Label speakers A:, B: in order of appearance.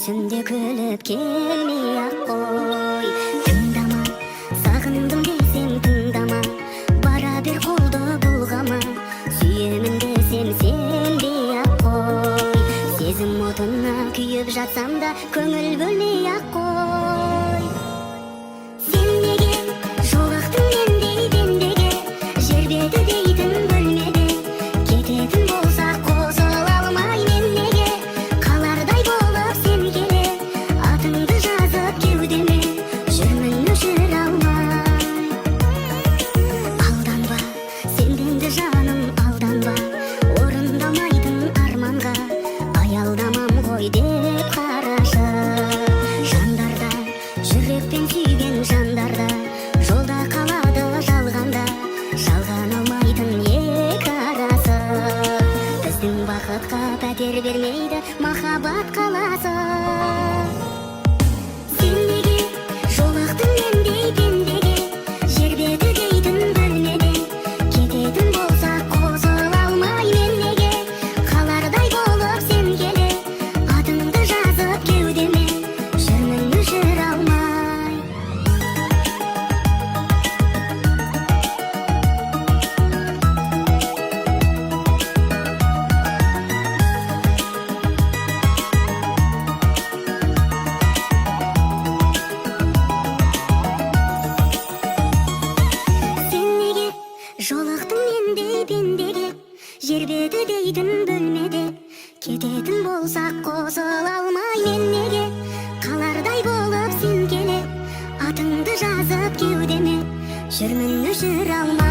A: Түсімде күліп келмей-ақ қой. Тыңдама, сағындым десең тыңдама, бара бер қолды бұлғама, сүйемін десем сенбей-ақ қой. Сезім отына күйіп жатсам да көңіл бөлмей-ақ қой. Сен неге жолықтың мендей пендеге, жер беті дейтін бөлмеде, кететін болсақ қосыла алмай мен неге, қалардай болып сен келе, атыңды жазып кеудеме, жүрмін өшіре алмай. Алданба, сенденді жаным алданба, орындамайтын арманға аялдамам ғой деп қарашы. Жандарда, жүрекпен сүйген жандарда, жолда қалады жалғанда, жалған алмайтын екі арасы. Біздің бақытқа пәтер бермейді махаббат қаласы. Сен неге жолықтың мендей пендеге, жер беті дейтін бөлмеде, кететін болсақ қосыла алмай мен неге, қалардай болып сен келе, атыңды жазып кеудеме, жүрмін өшіре алмай. Сен неге жолықтың мендей пендеге, жер беті дейтін бөлмеде, кететін болсақ қосыла алмай мен неге, қалардай болып сен келе, атыңды жазып кеудеме, жүрмін өшіре алмай.